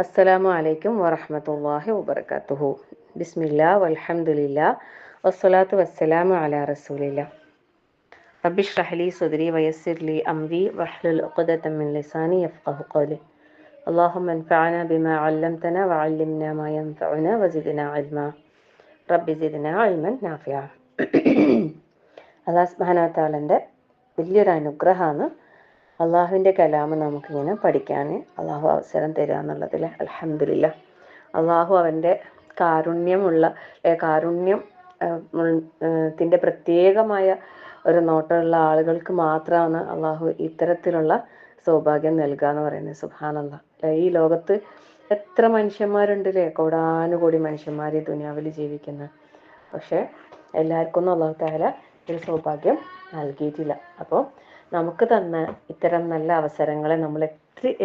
അസ്സലാമു അലൈക്കും വറഹ്മത്തുള്ളാഹി വബറകാതുഹു. ബിസ്മില്ലാ വൽഹംദുലില്ലാ വസ്സലാത്തു വസ്സലാമു അലാ റസൂലില്ലാ. റബ്ബി ഇശ്റഹ് ലി സദ്രി വയസ്സിർ ലി അംരി വഹ്ലുൽ ഉഖ്ദതം മിൻ ലിസാനി യഫ്ഖഹു ഖൗലി. അല്ലാഹുമ്മ അൻഫഅനാ ബിമാ അല്ലംതനാ വഅല്ലിംനാ മാ യൻഫഉനാ വസിദ്നാ ഇൽമാ. റബ്ബി സിദ്നാ ഇൽമൻ നാഫിഅ. അല്ലാഹു സുബ്ഹാനഹു വ തആലയുടെ വലിയൊരു അനുഗ്രഹമാണ് അള്ളാഹുവിൻ്റെ കലാമ് നമുക്കിങ്ങനെ പഠിക്കാൻ അള്ളാഹു അവസരം തരിക എന്നുള്ളതിൽ അൽഹംദുലില്ലാ. അള്ളാഹു അവൻ്റെ കാരുണ്യം ത്തിൻ്റെ പ്രത്യേകമായ ഒരു നോട്ടമുള്ള ആളുകൾക്ക് മാത്രമാണ് അള്ളാഹു ഇത്തരത്തിലുള്ള സൗഭാഗ്യം നൽകുക എന്ന് പറയുന്നത്. സുബ്ഹാനല്ലാഹ്. ഈ ലോകത്ത് എത്ര മനുഷ്യന്മാരുണ്ടല്ലേ, കോടാനുകോടി മനുഷ്യന്മാർ ഈ ദുനിയാവിൽ ജീവിക്കുന്ന. പക്ഷേ എല്ലാവർക്കൊന്നും അള്ളാഹു തആല ഒരു സൗഭാഗ്യം നൽകിയിട്ടില്ല. അപ്പോൾ നമുക്ക് തന്ന ഇത്തരം നല്ല അവസരങ്ങളെ നമ്മൾ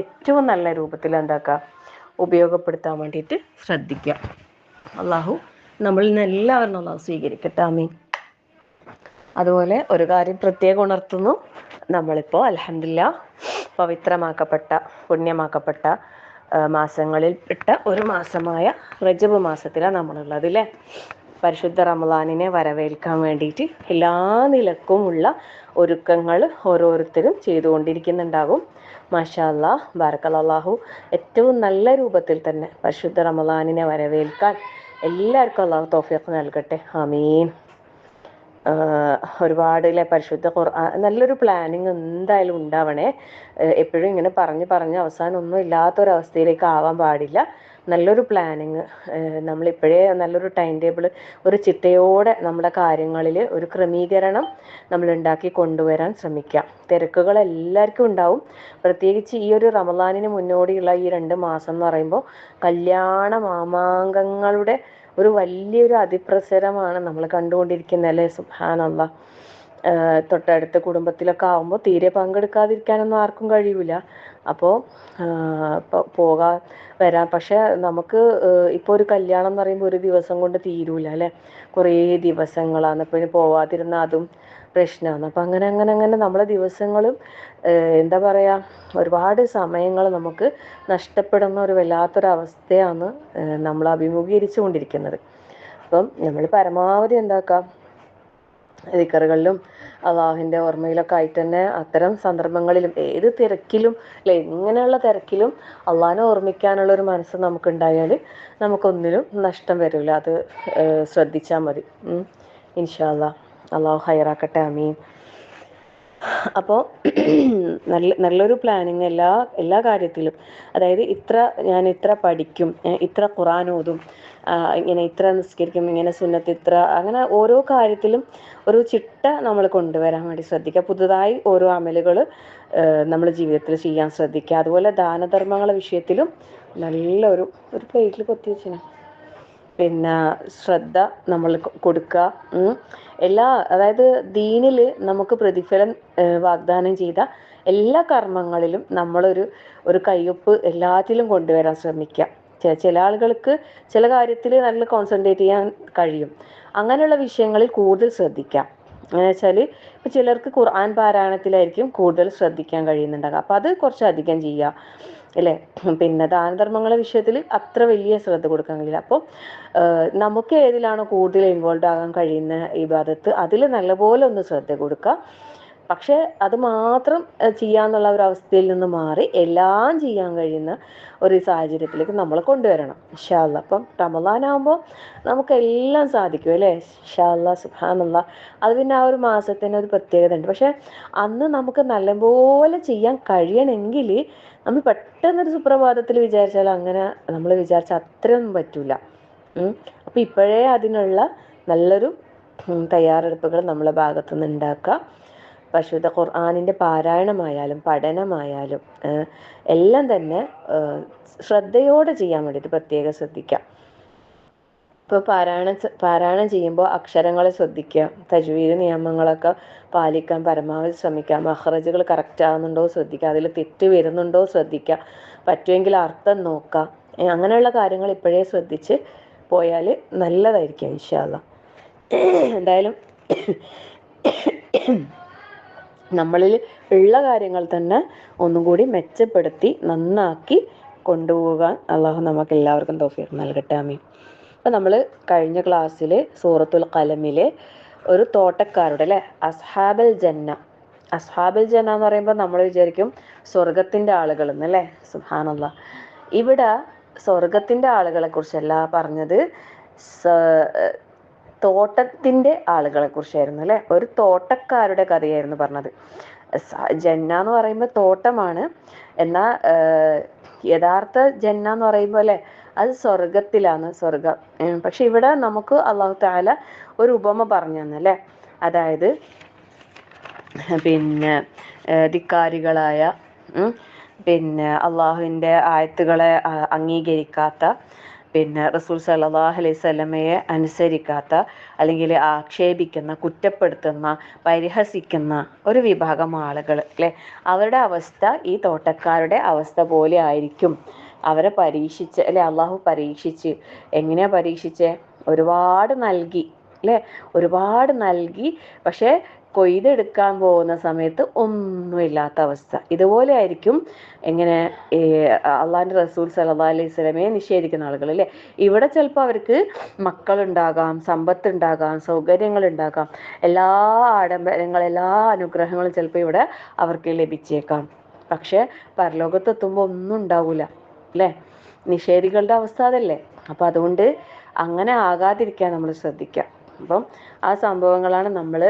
ഏറ്റവും നല്ല രൂപത്തിൽ എന്താക്കുക, ഉപയോഗപ്പെടുത്താൻ വേണ്ടിയിട്ട് ശ്രദ്ധിക്കുക. അള്ളാഹു നമ്മളിൽ നിന്ന് എല്ലാവരും അള്ളാഹു സ്വീകരിക്കട്ടെ, ആമീൻ. അതുപോലെ ഒരു കാര്യം പ്രത്യേകം ഉണർത്തുന്നു. നമ്മളിപ്പോൾ അൽഹംദുലില്ലാഹ് പവിത്രമാക്കപ്പെട്ട പുണ്യമാക്കപ്പെട്ട മാസങ്ങളിൽ പെട്ട ഒരു മാസമായ റജബ് മാസത്തിലാണ് നമ്മളുള്ളത് അല്ലേ. പരിശുദ്ധ റമളാനിനെ വരവേൽക്കാൻ വേണ്ടിയിട്ട് എല്ലാ നിലക്കുമുള്ള ഒരുക്കങ്ങൾ ഓരോരുത്തരും ചെയ്തുകൊണ്ടിരിക്കുന്നുണ്ടാകും. മാഷാ അല്ലാഹ്, ബാറക്കല്ലാഹു. ഏറ്റവും നല്ല രൂപത്തിൽ തന്നെ പരിശുദ്ധ റമളാനിനെ വരവേൽക്കാൻ എല്ലാവർക്കും അല്ലാഹു തൗഫീഖ് നൽകട്ടെ, ആമീൻ. ഒരുപാട് പരിശുദ്ധ ഖുർആൻ നല്ലൊരു പ്ലാനിങ് എന്തായാലും ഉണ്ടാവണേ. എപ്പോഴും ഇങ്ങനെ പറഞ്ഞ് അവസാനം ഒന്നും ഇല്ലാത്തൊരവസ്ഥയിലേക്ക് ആവാൻ പാടില്ല. നല്ലൊരു പ്ലാനിങ് നമ്മളിപ്പോഴേ നല്ലൊരു ടൈം ടേബിൾ, ഒരു ചിട്ടയോടെ നമ്മുടെ കാര്യങ്ങളിൽ ഒരു ക്രമീകരണം നമ്മൾ ഉണ്ടാക്കി കൊണ്ടുവരാൻ ശ്രമിക്കാം. തിരക്കുകൾ എല്ലാവർക്കും ഉണ്ടാവും. പ്രത്യേകിച്ച് ഈ ഒരു റമളാനിന് മുന്നോടിയുള്ള ഈ 2 മാസം എന്ന് പറയുമ്പോൾ കല്യാണ മാമാങ്കങ്ങളുടെ ഒരു വലിയൊരു അതിപ്രസരമാണ് നമ്മൾ കണ്ടുകൊണ്ടിരിക്കുന്നത് അല്ലേ. സുബ്ഹാനല്ലാഹ്. തൊട്ടടുത്ത കുടുംബത്തിലൊക്കെ ആകുമ്പോൾ തീരെ പങ്കെടുക്കാതിരിക്കാനൊന്നും ആർക്കും കഴിയൂല. അപ്പോൾ പോകാൻ വരാം. പക്ഷെ നമുക്ക് ഇപ്പോൾ ഒരു കല്യാണം എന്ന് പറയുമ്പോൾ ഒരു ദിവസം കൊണ്ട് തീരൂല അല്ലേ. കുറേ ദിവസങ്ങളാണ്. ഇപ്പോൾ ഇനി പോവാതിരുന്നാൽ അതും പ്രശ്നമാണ്. അപ്പം അങ്ങനെ നമ്മളെ ദിവസങ്ങളും എന്താ പറയുക, ഒരുപാട് സമയങ്ങൾ നമുക്ക് നഷ്ടപ്പെടുന്ന ഒരു വല്ലാത്തൊരവസ്ഥയാണ് നമ്മൾ അഭിമുഖീകരിച്ചു കൊണ്ടിരിക്കുന്നത്. അപ്പം നമ്മൾ പരമാവധി എന്താക്കാം, ദിക്റുകളിലും അള്ളാഹുവിൻ്റെ ഓർമ്മയിലൊക്കെ ആയിട്ട് തന്നെ അത്തരം സന്ദർഭങ്ങളിലും ഏത് തിരക്കിലും അല്ലെ, ഇങ്ങനെയുള്ള തിരക്കിലും അള്ളാഹിനെ ഓർമ്മിക്കാനുള്ള ഒരു മനസ്സ് നമുക്കുണ്ടായാൽ നമുക്കൊന്നിനും നഷ്ടം വരില്ല. അത് ശ്രദ്ധിച്ചാൽ മതി. ഇൻഷാ അല്ലാഹ്. അള്ളാഹു ഹൈറാക്കട്ടെ, ആമീൻ. അപ്പോൾ നല്ലൊരു പ്ലാനിങ് എല്ലാ കാര്യത്തിലും, അതായത് ഞാൻ ഇത്ര പഠിക്കും, ഇത്ര ഖുർആൻ ഓതും, ഇങ്ങനെ ഇത്ര നിസ്കരിക്കും, ഇങ്ങനെ സുന്നത്ത് ഇത്ര, അങ്ങനെ ഓരോ കാര്യത്തിലും ഒരു ചിട്ട നമ്മൾ കൊണ്ടുവരാൻ വേണ്ടി ശ്രദ്ധിക്കുക. പുതുതായി ഓരോ അമലുകൾ നമ്മൾ ജീവിതത്തിൽ ചെയ്യാൻ ശ്രദ്ധിക്കുക. അതുപോലെ ദാനധർമ്മങ്ങളുടെ വിഷയത്തിലും നല്ലൊരു പ്ലേറ്റിൽ കൊത്തി വെച്ചിന് ശ്രദ്ധ നമ്മൾ കൊടുക്കുക. അതായത് ദീനിൽ നമുക്ക് പ്രതിഫലം വാഗ്ദാനം ചെയ്ത എല്ലാ കർമ്മങ്ങളിലും നമ്മളൊരു കയ്യൊപ്പ് എല്ലാത്തിലും കൊണ്ടുവരാൻ ശ്രമിക്കുക. ചില ആളുകൾക്ക് ചില കാര്യത്തിൽ നല്ല കോൺസെൻട്രേറ്റ് ചെയ്യാൻ കഴിയും. അങ്ങനെയുള്ള വിഷയങ്ങളിൽ കൂടുതൽ ശ്രദ്ധിക്കാം. എന്ന് വെച്ചാൽ ഇപ്പം ചിലർക്ക് ഖുർആൻ പാരായണത്തിലായിരിക്കും കൂടുതൽ ശ്രദ്ധിക്കാൻ കഴിയുന്നുണ്ടാകുക. അപ്പം അത് കുറച്ചധികം ചെയ്യുക അല്ലേ. ദാനധർമ്മങ്ങളുടെ വിഷയത്തിൽ അത്ര വലിയ ശ്രദ്ധ കൊടുക്കാൻ കഴിയില്ല. അപ്പോൾ നമുക്ക് ഏതിലാണോ കൂടുതൽ ഇൻവോൾവ് ആകാൻ കഴിയുന്ന ഇബാദത്ത് അതിൽ നല്ലപോലെ ഒന്ന് ശ്രദ്ധ കൊടുക്കുക. പക്ഷെ അത് മാത്രം ചെയ്യാന്നുള്ള ഒരു അവസ്ഥയിൽ നിന്ന് മാറി എല്ലാം ചെയ്യാൻ കഴിയുന്ന ഒരു സാഹചര്യത്തിലേക്ക് നമ്മൾ കൊണ്ടുവരണം, ഇൻഷാ അല്ലാഹ്. അപ്പം റമളാനാകുമ്പോൾ നമുക്കെല്ലാം സാധിക്കും അല്ലേ. ഇൻഷാ അല്ലാഹ്, സുബ്ഹാനല്ലാഹ്. അത് പിന്നെ ആ ഒരു മാസത്തിന് ഒരു പ്രത്യേകത ഉണ്ട്. പക്ഷെ അന്ന് നമുക്ക് നല്ലപോലെ ചെയ്യാൻ കഴിയണമെങ്കിൽ നമ്മൾ പെട്ടെന്നൊരു സുപ്രഭാതത്തിൽ വിചാരിച്ചാൽ അങ്ങനെ നമ്മൾ വിചാരിച്ച അത്രയൊന്നും പറ്റൂല. അപ്പം ഇപ്പോഴേ അതിനുള്ള നല്ലൊരു തയ്യാറെടുപ്പുകൾ നമ്മളെ ഭാഗത്തുനിന്ന് ഉണ്ടാക്കുക. പരിശുദ്ധ ഖുർആനിൻ്റെ പാരായണമായാലും പഠനമായാലും എല്ലാം തന്നെ ശ്രദ്ധയോടെ ചെയ്യാൻ വേണ്ടിയിട്ട് പ്രത്യേകം ശ്രദ്ധിക്കുക. ഇപ്പോൾ പാരായണം ചെയ്യുമ്പോൾ അക്ഷരങ്ങളെ ശ്രദ്ധിക്കുക, തജ്വീദ് നിയമങ്ങളൊക്കെ പാലിക്കാൻ പരമാവധി ശ്രമിക്കുക, മഖ്റജുകൾ കറക്റ്റ് ആകുന്നുണ്ടോ ശ്രദ്ധിക്കുക, അതിൽ തെറ്റ് വരുന്നുണ്ടോ ശ്രദ്ധിക്കുക, പറ്റുമെങ്കിൽ അർത്ഥം നോക്കുക. അങ്ങനെയുള്ള കാര്യങ്ങൾ ഇപ്പോഴേ ശ്രദ്ധിച്ച് പോയാൽ നല്ലതായിരിക്കും, ഇൻഷാ അല്ലാഹ്. എന്തായാലും നമ്മളിൽ ഉള്ള കാര്യങ്ങൾ തന്നെ ഒന്നും കൂടി മെച്ചപ്പെടുത്തി നന്നാക്കി കൊണ്ടുപോകാൻ അള്ളാഹു നമുക്ക് എല്ലാവർക്കും തൗഫീഖ് നൽകട്ടെ. ആമീൻ. അപ്പം നമ്മൾ കഴിഞ്ഞ ക്ലാസ്സിൽ സൂറത്തുൽ ഖലമിലെ ഒരു തോട്ടക്കാരുടെ അല്ലേ, അസ്ഹാബൽ ജന്ന. അസ്ഹാബുൽ ജന്ന എന്ന് പറയുമ്പോൾ നമ്മൾ വിചാരിക്കും സ്വർഗത്തിൻ്റെ ആളുകൾ എന്നല്ലേ. സുബ്ഹാനല്ലാഹ്. ഇവിടെ സ്വർഗത്തിൻ്റെ ആളുകളെ കുറിച്ചല്ല പറഞ്ഞത്, തോട്ടത്തിൻ്റെ ആളുകളെ കുറിച്ചായിരുന്നു അല്ലേ. ഒരു തോട്ടക്കാരുടെ കഥയായിരുന്നു പറഞ്ഞത്. ജന്ന എന്ന് പറയുമ്പോൾ തോട്ടമാണ്, എന്നാൽ യഥാർത്ഥ ജന്ന എന്ന് പറയുമ്പോൾ അല്ലേ അത് സ്വർഗത്തിലാണ്, സ്വർഗം. പക്ഷെ ഇവിടെ നമുക്ക് അള്ളാഹു തആല ഒരു ഉപമ പറഞ്ഞു തന്നല്ലേ. അതായത് പിന്നെ ധിക്കാരികളായ, പിന്നെ അള്ളാഹുവിൻ്റെ ആയത്തുകളെ അംഗീകരിക്കാത്ത, പിന്നെ റസൂൽ സല്ലല്ലാഹു അലൈഹി വസല്ലമയെ അനുസരിക്കാത്ത, അല്ലെങ്കിൽ ആക്ഷേപിക്കുന്ന, കുറ്റപ്പെടുത്തുന്ന, പരിഹസിക്കുന്ന ഒരു വിഭാഗം ആളുകൾ അല്ലേ, അവരുടെ അവസ്ഥ ഈ തോട്ടക്കാരുടെ അവസ്ഥ പോലെ ആയിരിക്കും. അവരെ പരീക്ഷിച്ച് അല്ലെ, അള്ളാഹു പരീക്ഷിച്ച്. എങ്ങനെയാ പരീക്ഷിച്ചേ? ഒരുപാട് നൽകി അല്ലേ, ഒരുപാട് നൽകി. പക്ഷെ കൊയ്തെടുക്കാൻ പോകുന്ന സമയത്ത് ഒന്നുമില്ലാത്ത അവസ്ഥ. ഇതുപോലെ ആയിരിക്കും എങ്ങനെ അള്ളാഹിൻ്റെ റസൂൽ സല്ലല്ലാഹു അലൈഹി വസല്ലമയെ നിഷേധിക്കുന്ന ആളുകൾ അല്ലേ. ഇവിടെ ചിലപ്പോൾ അവർക്ക് മക്കളുണ്ടാകാം, സമ്പത്തുണ്ടാകാം, സൗകര്യങ്ങളുണ്ടാകാം, എല്ലാ ആഡംബരങ്ങളും എല്ലാ അനുഗ്രഹങ്ങളും ചിലപ്പോൾ ഇവിടെ അവർക്ക് ലഭിച്ചേക്കാം. പക്ഷെ പരലോകത്തെത്തുമ്പോൾ ഒന്നും ഉണ്ടാവില്ല അല്ലേ. നിഷേധികളുടെ അവസ്ഥ അതല്ലേ. അപ്പം അതുകൊണ്ട് അങ്ങനെ ആകാതിരിക്കാൻ നമ്മൾ ശ്രദ്ധിക്കാം. അപ്പം ആ സംഭവങ്ങളാണ് നമ്മൾ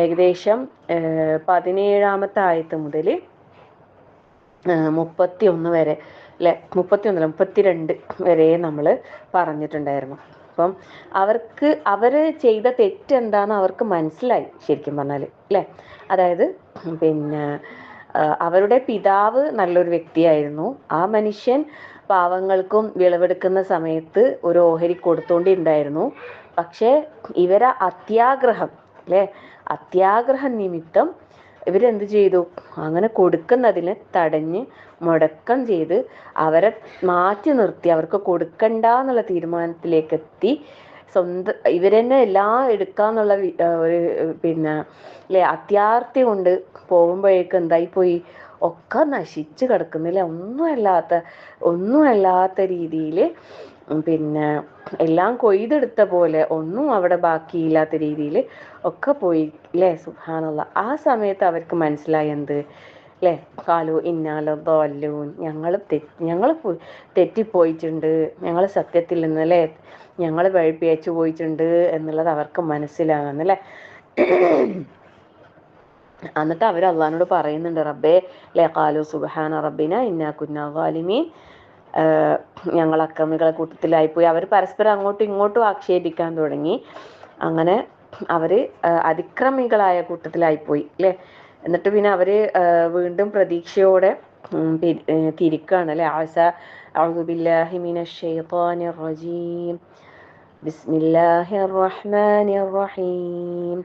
ഏകദേശം 17-ാമത്തെ ആയത്ത് മുതൽ 31 വരെ അല്ലെ, 32 വരെ നമ്മൾ പറഞ്ഞിട്ടുണ്ടായിരുന്നു. അപ്പം അവർ ചെയ്ത തെറ്റ് എന്താണെന്ന് അവർക്ക് മനസ്സിലായി ശരിക്കും പറഞ്ഞാൽ അല്ലേ. അതായത് പിന്നെ അവരുടെ പിതാവ് നല്ലൊരു വ്യക്തിയായിരുന്നു. ആ മനുഷ്യൻ പാവങ്ങൾക്കും വിളവെടുക്കുന്ന സമയത്ത് ഒരു ഓഹരി കൊടുത്തോണ്ടിണ്ടായിരുന്നു. പക്ഷേ ഇവരെ അത്യാഗ്രഹം അല്ലേ, അത്യാഗ്രഹ നിമിത്തം ഇവരെന്ത് ചെയ്തു? അങ്ങനെ കൊടുക്കുന്നതിന് തടഞ്ഞ് മുടക്കം ചെയ്ത് അവരെ മാറ്റി നിർത്തി, അവർക്ക് കൊടുക്കണ്ട എന്നുള്ള തീരുമാനത്തിലേക്ക് എത്തി. സ്വന്തം ഇവരെന്നെ എല്ലാം എടുക്കാന്നുള്ള ഒരു പിന്നെ അല്ലേ അത്യാർത്തി കൊണ്ട് പോകുമ്പോഴേക്ക് എന്തായിപ്പോയി? ഒക്കെ നശിച്ച് കിടക്കുന്നില്ല. ഒന്നുമല്ലാത്ത രീതിയിൽ പിന്നെ എല്ലാം കൊയ്തെടുത്ത പോലെ ഒന്നും അവിടെ ബാക്കിയില്ലാത്ത രീതിയിൽ ഒക്കെ പോയി അല്ലേ. സുബ്ഹാനല്ലാഹ്. ആ സമയത്ത് അവർക്ക് മനസ്സിലായി എന്ത് അല്ലേ? ഖാലു ഇന്നാ ലദ്ദാല്ലൂൻ, ഞങ്ങൾ തെറ്റിപ്പോയിട്ടുണ്ട്, ഞങ്ങൾ സത്യത്തിൽ നിന്ന് അല്ലേ ഞങ്ങൾ വഴിപിഴച്ചു പോയിട്ടുണ്ട് എന്നുള്ളത് അവർക്ക് മനസ്സിലാകുന്നല്ലേ. എന്നിട്ട് അവർ അള്ളാഹിനോട് പറയുന്നുണ്ട്, റബ്ബേ ലേ ഖാലു സുബ്ഹാന റബ്ബിന ഇന്നാ കുന്നാ ളാലിമീൻ, ഞങ്ങൾ അക്രമികളെ കൂട്ടത്തിലായിപ്പോയി. അവർ പരസ്പരം അങ്ങോട്ടും ഇങ്ങോട്ടും ആക്ഷേപിക്കാൻ തുടങ്ങി. അങ്ങനെ അവർ അതിക്രമികളായ കൂട്ടത്തിലായിപ്പോയി അല്ലേ. എന്നിട്ട് പിന്നെ അവർ വീണ്ടും പ്രതീക്ഷയോടെ തിരിക്കുകയാണ് അല്ലേ. അഊദു ബില്ലാഹി മിനശ് ശൈത്വാനിർ റജീം, ബിസ്മില്ലാഹിർ റഹ്മാനിർ റഹീം,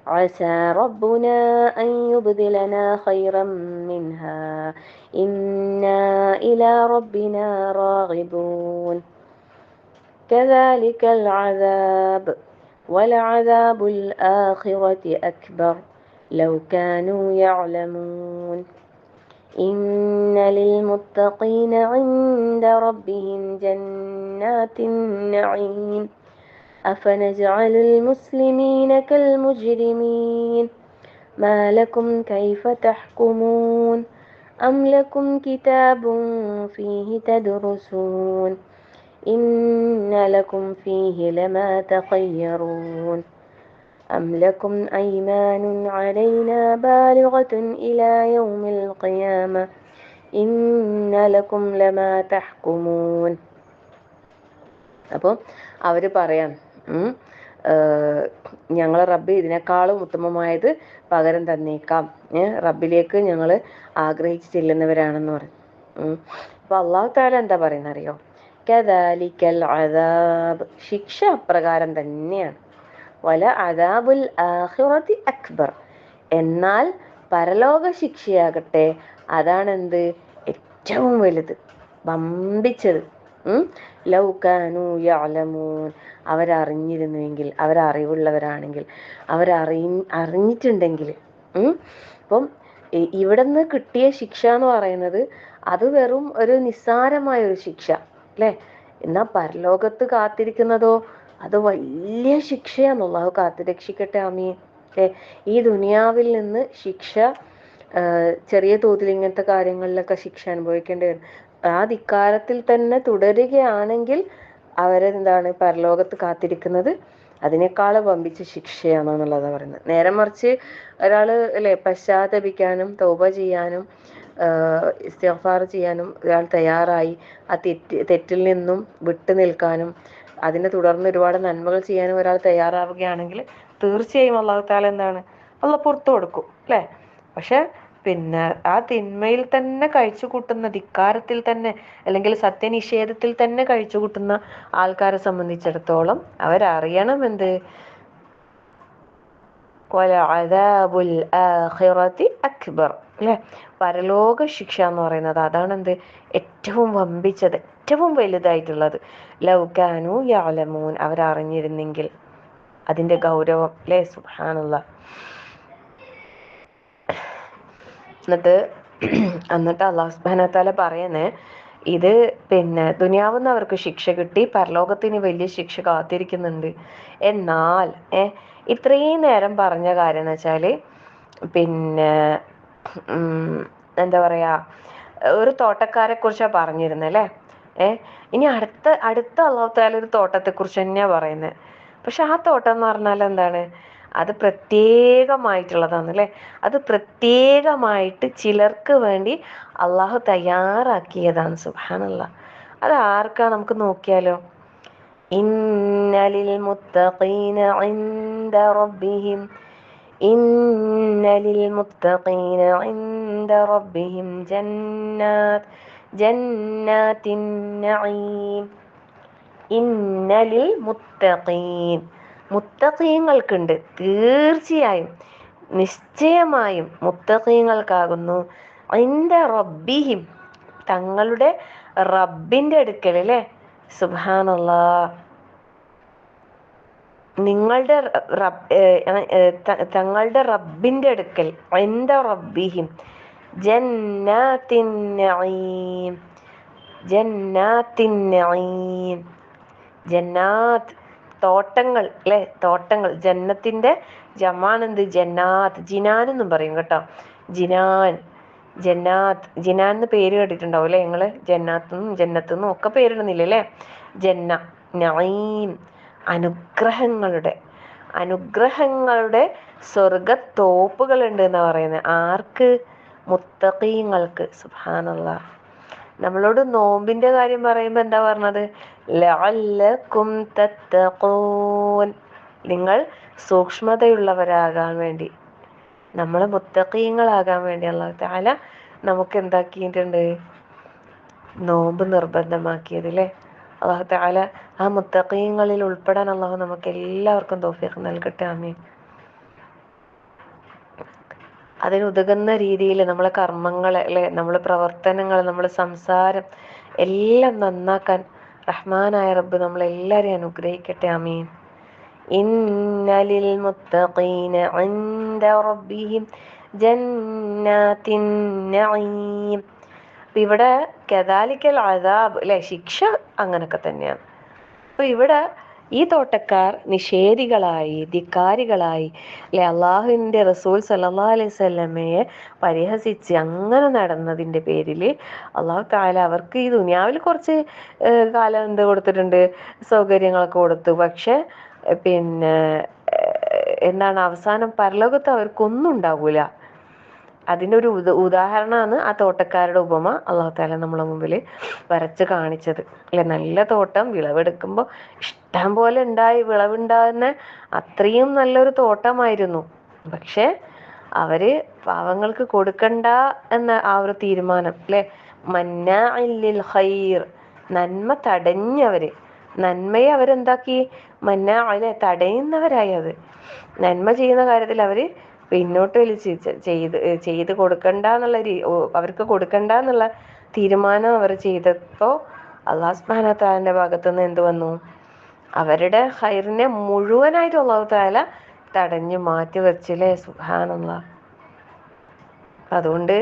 عسى ربنا أن يبدلنا خيرا منها إنا إلى ربنا راغبون كذلك العذاب ولعذاب الآخرة أكبر لو كانوا يعلمون إن للمتقين عند ربهم جنات النعيم أفنجعل المسلمين كالمجرمين ما لكم كيف تحكمون أم لكم كتاب فيه تدرسون إن لكم فيه لما تخيرون أم لكم أيمان علينا بالغة إلى يوم القيامة إن لكم لما تحكمون. അപ്പോൾ അവർ പറയാം, ഞങ്ങളെ റബ്ബ് ഇതിനേക്കാളും ഉത്തമമായത് പകരം തന്നേക്കാം, റബ്ബിലേക്ക് ഞങ്ങൾ ആഗ്രഹിച്ച് ചെല്ലുന്നവരാണെന്ന് പറയും. അപ്പോൾ അള്ളാഹു തആല എന്താ പറയുന്നത് അറിയോ? കദാലിക്കൽ അദാബ്, ശിക്ഷ അപ്രകാരം തന്നെയാണ്. വല അദാബുൽ ആഖിറതി അക്ബർ, എന്നാൽ പരലോക ശിക്ഷയാകട്ടെ അതാണെന്ത്? ഏറ്റവും വലുത്, വമ്പിച്ചത്. ലൗ കാനൂ യഅലമൂൻ, അവരറിഞ്ഞിരുന്നുവെങ്കിൽ, അവരറിവുള്ളവരാണെങ്കിൽ, അറിഞ്ഞിട്ടുണ്ടെങ്കിൽ. അപ്പം ഇവിടുന്ന് കിട്ടിയ ശിക്ഷ എന്ന് പറയുന്നത് അത് വെറും ഒരു നിസ്സാരമായ ഒരു ശിക്ഷ അല്ലേ. എന്നാൽ പരലോകത്ത് കാത്തിരിക്കുന്നതോ അത് വലിയ ശിക്ഷയാണ്. അള്ളാഹു കാത്തുരക്ഷിക്കട്ടെ, ആമീൻ. ഈ ദുനിയാവിൽ നിന്ന് ശിക്ഷ, ചെറിയ തോതിൽ ഇങ്ങനത്തെ കാര്യങ്ങളിലൊക്കെ ശിക്ഷ അനുഭവിക്കേണ്ടി വരും. ആ ധിക്കാരത്തിൽ തന്നെ തുടരുകയാണെങ്കിൽ അവരെന്താണ് പരലോകത്ത് കാത്തിരിക്കുന്നത് അതിനേക്കാൾ വമ്പിച്ച ശിക്ഷയാണെന്നുള്ളതാണ് പറയുന്നത്. നേരെ മറിച്ച് ഒരാള് അല്ലെ പശ്ചാത്തപിക്കാനും തൗബ ചെയ്യാനും ഇസ്തിഗ്ഫാർ ചെയ്യാനും ഒരാൾ തയ്യാറായി ആ തെറ്റിൽ നിന്നും വിട്ടു നിൽക്കാനും അതിനെ തുടർന്ന് ഒരുപാട് നന്മകൾ ചെയ്യാനും ഒരാൾ തയ്യാറാവുകയാണെങ്കിൽ തീർച്ചയായും അള്ളാഹു തആല എന്താണ്, അള്ളാഹ് പുറത്തു കൊടുക്കും അല്ലേ. പക്ഷെ പിന്നെ ആ തിന്മയിൽ തന്നെ കഴിച്ചു കൂട്ടുന്ന, ധിക്കാരത്തിൽ തന്നെ അല്ലെങ്കിൽ സത്യനിഷേധത്തിൽ തന്നെ കഴിച്ചു കൂട്ടുന്ന ആൾക്കാരെ സംബന്ധിച്ചിടത്തോളം അവരറിയണം എന്ത്, വലഅദാബുൽ ആഖിറതി അക്ബർ അല്ലേ. പരലോക ശിക്ഷ എന്ന് പറയുന്നത് അതാണ് എന്ത്, ഏറ്റവും വമ്പിച്ചത്, ഏറ്റവും വലുതായിട്ടുള്ളത്. ലൗ കാനൂ യഅലമൂൻ, അവരറിഞ്ഞിരുന്നെങ്കിൽ അതിന്റെ ഗൗരവം അല്ലേ. സുബ്ഹാനല്ലാഹ്. എന്നിട്ട് അല്ലാഹു സുബ്ഹാനഹു വ തആല പറയുന്നേ, ഇത് പിന്നെ ദുനിയാവുന്ന അവർക്ക് ശിക്ഷ കിട്ടി, പരലോകത്തിന് വലിയ ശിക്ഷ കാത്തിരിക്കുന്നുണ്ട്. എന്നാൽ ഇത്രയും നേരം പറഞ്ഞ കാര്യം എന്ന് വെച്ചാല് പിന്നെ എന്താ പറയാ, ഒരു തോട്ടക്കാരെ കുറിച്ചാണ് പറഞ്ഞിരുന്നല്ലേ. ഇനി അടുത്ത അല്ലാഹു തആല ഒരു തോട്ടത്തെ കുറിച്ച് തന്നെയാ പറയുന്നത്. പക്ഷെ ആ തോട്ടം എന്ന് പറഞ്ഞാൽ എന്താണ്, അത് പ്രത്യേകമായിട്ടുള്ളതാണ് അല്ലേ. അത് പ്രത്യേകമായിട്ട് ചിലർക്ക് വേണ്ടി അള്ളാഹു തയ്യാറാക്കിയതാണ്. സുബ്ഹാനല്ലാഹ്. അത് ആർക്കാ നമുക്ക് നോക്കിയാലോ. ഇന്നലിൽ മുത്തഖീന ഇൻദ റബ്ബിഹിം, ഇന്നലിൽ മുത്തഖീന ഇൻദ റബ്ബിഹിം ജന്നാത്തിൻ നഈം. ഇന്നലിൽ മുത്തഖീൻ, മുത്തഖീങ്ങൾക്കുണ്ട്, തീർച്ചയായും നിശ്ചയമായും മുത്തഖീങ്ങൾക്കാകുന്നു, ഇൻദ റബ്ബിഹിം, തങ്ങളുടെ റബ്ബിന്റെ അടുക്കൽ അല്ലേ. സുബ്ഹാനല്ലാഹ്. നിങ്ങളുടെ തങ്ങളുടെ റബ്ബിന്റെ അടുക്കൽ, ഇൻദ റബ്ബിഹിം ജന്നാത്തിൻ നഈം, ജന്നാത്തിൻ നഈം. ജന്നാത്ത് തോട്ടങ്ങൾ അല്ലെ, തോട്ടങ്ങൾ. ജന്നത്തിന്റെ ജമാണെന്ത്, ജന്നാത്ത്. ജിനാൻ എന്നും പറയും കേട്ടോ, ജിനാൻ, ജന്നാത്ത്. ജിനാൻ എന്ന് പേര് കേട്ടിട്ടുണ്ടാവും അല്ലെ നിങ്ങള്. ജന്നാത്തും ജന്നത്തുനിന്നും ഒക്കെ പേരിടുന്നില്ല അല്ലേ. ജന്ന, നഈം, അനുഗ്രഹങ്ങളുടെ സ്വർഗത്തോപ്പുകൾ ഉണ്ട് എന്നാ പറയുന്നത്. ആർക്ക്? മുത്തഖീങ്ങൾക്ക്. സുബ്ഹാനല്ലാഹ്. നമ്മളോട് നോമ്പിന്റെ കാര്യം പറയുമ്പോ എന്താ പറഞ്ഞത്, ലഅല്ലക്കും തത്തഖൂൻ, നിങ്ങൾ സൂക്ഷ്മതയുള്ളവരാകാൻ വേണ്ടി, നമ്മൾ മുത്തഖീങ്ങളാകാൻ വേണ്ടി അല്ലാഹു തആല നമുക്ക് എന്താക്കിയിട്ടുണ്ട്, നോമ്പ് നിർബന്ധമാക്കിയത് അല്ലേ. അല്ലാഹു തആല ആ മുത്തഖീങ്ങളിൽ ഉൾപ്പെടാൻ അല്ലാഹു നമുക്ക് എല്ലാവർക്കും തൗഫീഖ് നൽകട്ടെ, ആമീൻ. അതിനുതകുന്ന രീതിയിൽ നമ്മളെ കർമ്മങ്ങൾ അല്ലെ, നമ്മളെ പ്രവർത്തനങ്ങൾ, നമ്മളെ സംസാരം എല്ലാം നന്നാക്കാൻ റഹ്മാനായ റബ്ബ് നമ്മളെല്ലാവരെയും അനുഗ്രഹിക്കട്ടെ, ആമീൻ. ഇന്നലിൽ മുത്തഖീന ഇൻദ റബ്ബിഹിം ജന്നാത്തിൻ നഈം. ഇവിടെ കദാലിക്കൽ അദാബ് അല്ലെ, ശിക്ഷ അങ്ങനൊക്കെ തന്നെയാണ്. അപ്പൊ ഇവിടെ ഈ തോട്ടക്കാർ നിഷേധികളായി, ധിക്കാരികളായി അല്ലെ, അള്ളാഹുവിന്റെ റസൂൽ സല്ലല്ലാഹു അലൈഹി വസല്ലമയെ പരിഹസിച്ച് അങ്ങനെ നടന്നതിന്റെ പേരിൽ അള്ളാഹു തആല അവർക്ക് ഈ ദുനിയാവിൽ കുറച്ച് കാലം എന്ത് കൊടുത്തിട്ടുണ്ട്, സൗകര്യങ്ങളൊക്കെ കൊടുത്തു. പക്ഷെ പിന്നെ എന്താണ്, അവസാനം പരലോകത്ത് അവർക്കൊന്നും ഉണ്ടാകൂല. അതിനൊരു ഉദാഹരണമാണ് ആ തോട്ടക്കാരുടെ ഉപമ അല്ലാഹു തആല നമ്മളെ മുമ്പിൽ വരച്ച് കാണിച്ചത് അല്ലെ. നല്ല തോട്ടം വിളവെടുക്കുമ്പോൾ ഇഷ്ടം പോലെ ഉണ്ടായി, വിളവുണ്ടാകുന്ന അത്രയും നല്ലൊരു തോട്ടമായിരുന്നു. പക്ഷെ അവര് പാവങ്ങൾക്ക് കൊടുക്കണ്ട എന്ന ആ ഒരു തീരുമാനം അല്ലെ, മന്നാഇൻ ലിൽ ഖൈർ, നന്മ തടഞ്ഞവര്, നന്മയെ അവരെന്താക്കി, മന്നാഇനെ തടയുന്നവരായി. അത് നന്മ ചെയ്യുന്ന കാര്യത്തിൽ അവര് പിന്നോട്ട് വലിച്ച് ചെയ്ത് കൊടുക്കണ്ട എന്നുള്ള അവർക്ക് കൊടുക്കണ്ട എന്നുള്ള തീരുമാനം അവർ ചെയ്തപ്പോ അല്ലാഹു സുബ്ഹാനഹു വ തആലയുടെ ഭാഗത്തുനിന്ന് എന്ത് വന്നു, അവരുടെ ഖൈറിനെ മുഴുവനായിട്ട് അല്ലാഹു തആല തടഞ്ഞു മാറ്റി വെച്ചില്ലേ. സുബ്ഹാനല്ലാഹ്. അതുകൊണ്ട്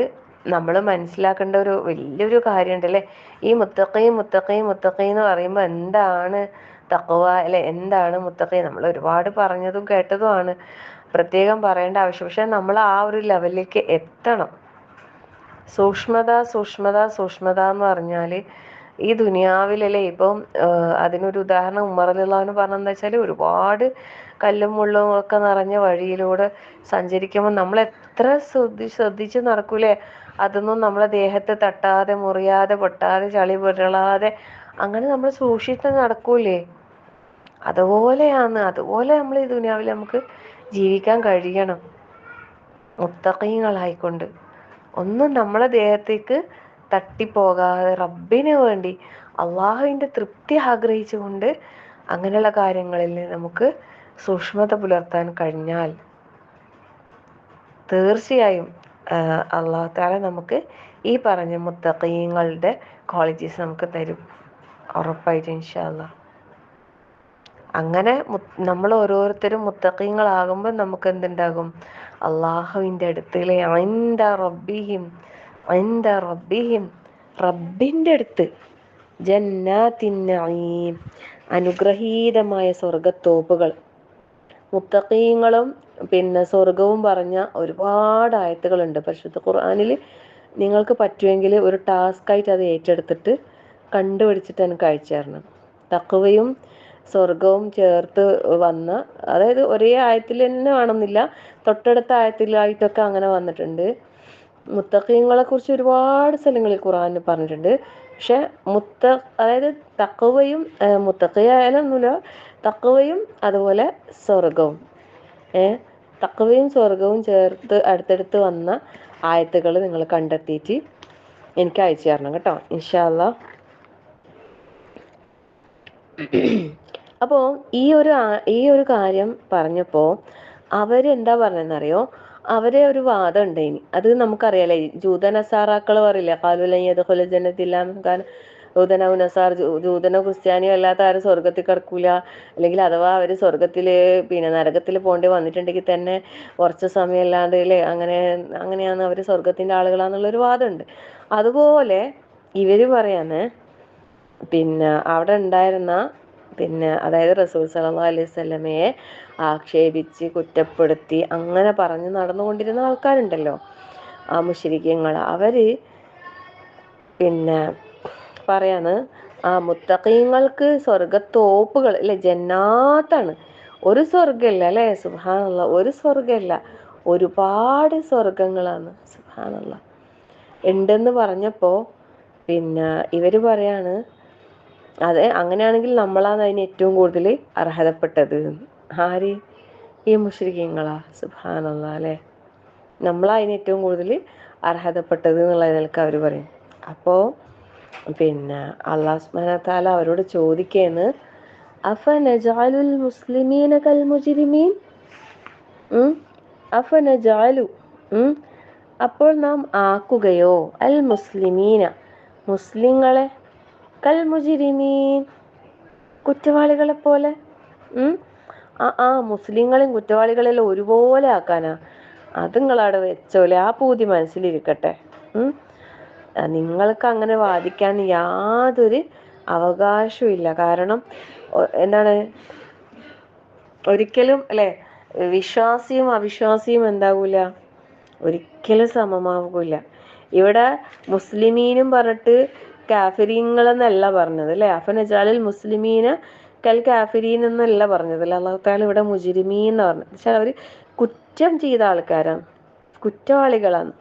നമ്മൾ മനസ്സിലാക്കേണ്ട ഒരു വലിയൊരു കാര്യമുണ്ട് അല്ലേ. ഈ മുത്തഖീ മുത്തഖീ മുത്തഖീ എന്ന് പറയുമ്പോൾ എന്താണ് തഖ്വ അല്ലെ, എന്താണ് മുത്തഖീ? നമ്മൾ ഒരുപാട് പറഞ്ഞതും കേട്ടതുമാണ്, പ്രത്യേകം പറയേണ്ട ആവശ്യം. പക്ഷെ നമ്മൾ ആ ഒരു ലെവലിലേക്ക് എത്തണം. സൂക്ഷ്മത സൂക്ഷ്മത സൂക്ഷ്മത എന്ന് പറഞ്ഞാൽ ഈ ദുനിയാവിലല്ലേ, ഇപ്പം അതിനൊരു ഉദാഹരണം ഉമർ റളിയല്ലാഹു അൻഹു പറഞ്ഞെന്താ വെച്ചാൽ, ഒരുപാട് കല്ലും മുള്ളും ഒക്കെ നിറഞ്ഞ വഴിയിലൂടെ സഞ്ചരിക്കുമ്പോൾ നമ്മൾ എത്ര ശ്രദ്ധിച്ച് നടക്കൂലേ, അതൊന്നും നമ്മളെ ദേഹത്ത് തട്ടാതെ മുറിയാതെ പൊട്ടാതെ ചളി പുരളാതെ അങ്ങനെ നമ്മൾ സൂക്ഷിച്ച് നടക്കൂലേ. അതുപോലെ നമ്മൾ ഈ ദുനിയാവിൽ നമുക്ക് ജീവിക്കാൻ കഴിയണം മുത്തഖീങ്ങളായിക്കൊണ്ട്. ഒന്നും നമ്മളെ ദേഹത്തേക്ക് തട്ടിപ്പോകാതെ റബ്ബിന് വേണ്ടി അള്ളാഹുവിൻ്റെ തൃപ്തി ആഗ്രഹിച്ചുകൊണ്ട് അങ്ങനെയുള്ള കാര്യങ്ങളിൽ നമുക്ക് സൂക്ഷ്മത പുലർത്താൻ കഴിഞ്ഞാൽ തീർച്ചയായും അള്ളാഹു തആല നമുക്ക് ഈ പറഞ്ഞ മുത്തഖീങ്ങളുടെ ക്വാളിറ്റീസ് നമുക്ക് തരും, ഉറപ്പായിട്ട് ഇൻഷാ അല്ലാഹ്. അങ്ങനെ നമ്മൾ ഓരോരുത്തരും മുത്തഖീങ്ങളാകുമ്പോൾ നമുക്ക് എന്തുണ്ടാകും? അള്ളാഹുവിൻ്റെ അടുത്തിലെ റബ്ബിൻ്റെ അടുത്ത് ജന്നാത്തിൻ നഈം, അനുഗ്രഹീതമായ സ്വർഗത്തോപ്പുകൾ. മുത്തഖീങ്ങളും പിന്നെ സ്വർഗവും പറഞ്ഞ ഒരുപാട് ആയത്തുകളുണ്ട് പരിശുദ്ധ ഖുർആനിൽ. നിങ്ങൾക്ക് പറ്റുമെങ്കിൽ ഒരു ടാസ്ക് ആയിട്ട് അത് ഏറ്റെടുത്തിട്ട് കണ്ടുപിടിച്ചിട്ട് എനിക്ക് അയച്ചു തരണം. തഖ്വയും സ്വർഗവും ചേർത്ത് വന്ന, അതായത് ഒരേ ആയത്തിൽ തന്നെ വേണമെന്നില്ല, തൊട്ടടുത്ത ആയത്തിലായിട്ടൊക്കെ അങ്ങനെ വന്നിട്ടുണ്ട്. മുത്തഖീങ്ങളെ കുറിച്ച് ഒരുപാട് സ്ഥലങ്ങളിൽ ഖുർആനിൽ പറഞ്ഞിട്ടുണ്ട്. പക്ഷെ അതായത് തഖ്വയും മുത്തഖിയായാലൊന്നുമില്ല, തഖ്വയും അതുപോലെ സ്വർഗവും തഖ്വയും സ്വർഗവും ചേർത്ത് അടുത്തടുത്ത് വന്ന ആയത്തുകൾ നിങ്ങൾ കണ്ടെത്തിയിട്ട് എനിക്ക് അയച്ചു തരണം കേട്ടോ, ഇൻഷാ അല്ലാഹ്. അപ്പോൾ ഈ ഒരു കാര്യം പറഞ്ഞപ്പോൾ അവരെന്താ പറഞ്ഞതെന്നറിയോ? അവരെ ഒരു വാദം ഉണ്ട് ഇനി, അത് നമുക്കറിയാലേ, ജൂത നസാറാക്കൾ പറയില്ല ഖാലുലയ്യദ്ഖുല ജന്നത്തില്ല, ജൂതനോ നസാർ, ജൂതനോ ക്രിസ്ത്യാനിയോ അല്ലാത്ത ആരും സ്വർഗത്തിൽ കിടക്കൂല, അല്ലെങ്കിൽ അഥവാ അവർ സ്വർഗത്തിൽ പിന്നെ നരകത്തിൽ പോകേണ്ടി വന്നിട്ടുണ്ടെങ്കിൽ തന്നെ കുറച്ച് സമയം അല്ലാണ്ട് അല്ലേ, അങ്ങനെയാണ് അവർ സ്വർഗത്തിൻ്റെ ആളുകളാന്നുള്ളൊരു വാദമുണ്ട്. അതുപോലെ ഇവർ പറയാന്ന് പിന്നെ അവിടെ ഉണ്ടായിരുന്ന അതായത് റസൂൽ സല്ലല്ലാഹു അലൈഹി വസല്ലമയെ ആക്ഷേപിച്ച് കുറ്റപ്പെടുത്തി അങ്ങനെ പറഞ്ഞു നടന്നുകൊണ്ടിരുന്ന ആൾക്കാരുണ്ടല്ലോ, ആ മുശ്രിക്കീങ്ങൾ. അവര് പറയാന്ന് ആ മുത്തഖീങ്ങൾക്ക് സ്വർഗത്തോപ്പുകൾ അല്ലെ, ജന്നാത്താണ്. ഒരു സ്വർഗമല്ല അല്ലേ, സുബ്ഹാനല്ലാഹ്, ഒരു സ്വർഗമല്ല, ഒരുപാട് സ്വർഗങ്ങളാണ് സുബ്ഹാനല്ലാഹ് ഉണ്ടെന്ന് പറഞ്ഞപ്പോൾ ഇവര് പറയാണ്, അതെ അങ്ങനെയാണെങ്കിൽ നമ്മളാണ് അതിന് ഏറ്റവും കൂടുതൽ അർഹതപ്പെട്ടത്. ആര്? ഈ മുശ്രിക്കീങ്ങളാ, സുബ്ഹാനല്ലാഹ് അല്ലേ, നമ്മളാ അതിന് ഏറ്റവും കൂടുതൽ അർഹതപ്പെട്ടത് എന്നുള്ള നിലക്ക് അവർ പറയും. അപ്പോൾ അല്ലാഹു സുബ്ഹാനഹു വ തആല അവരോട് ചോദിക്കുകയാണ്, അഫനജഅലുൽ മുസ്ലിമീന കൽ മുജ്രിമീൻ, അഫനജഅലു, അപ്പോൾ നാം ആക്കുകയോ, അൽ മുസ്ലിമീന മുസ്ലിങ്ങളെ, കൽ മുജ്രിമീൻ കുറ്റവാളികളെ പോലെ, മുസ്ലിങ്ങളെയും കുറ്റവാളികളെല്ലാം ഒരുപോലെ ആക്കാനാ? അത് നിങ്ങളവിടെ വെച്ചോലെ, ആ പൂതി മനസ്സിലിരിക്കട്ടെ. നിങ്ങൾക്ക് അങ്ങനെ വാദിക്കാൻ യാതൊരു അവകാശവും ഇല്ല. കാരണം എന്താണ്, ഒരിക്കലും അല്ലെ വിശ്വാസിയും അവിശ്വാസിയും എന്താകൂല, ഒരിക്കലും സമമാകൂല. ഇവിടെ മുസ്ലിമീനും പറഞ്ഞിട്ട് കാഫിരീങ്ങളെന്നല്ല പറഞ്ഞത് അല്ലെ, അഫനജഅലുൽ മുസ്ലിമീന കൽ കാഫിരീൻ എന്നല്ല പറഞ്ഞത് അല്ലെ, അല്ലാഹു തആല ഇവിടെ മുജ്രിമീൻ എന്ന് പറഞ്ഞത്. പക്ഷെ അവർ കുറ്റം ചെയ്ത ആൾക്കാരാണ്, കുറ്റവാളികളാണ്.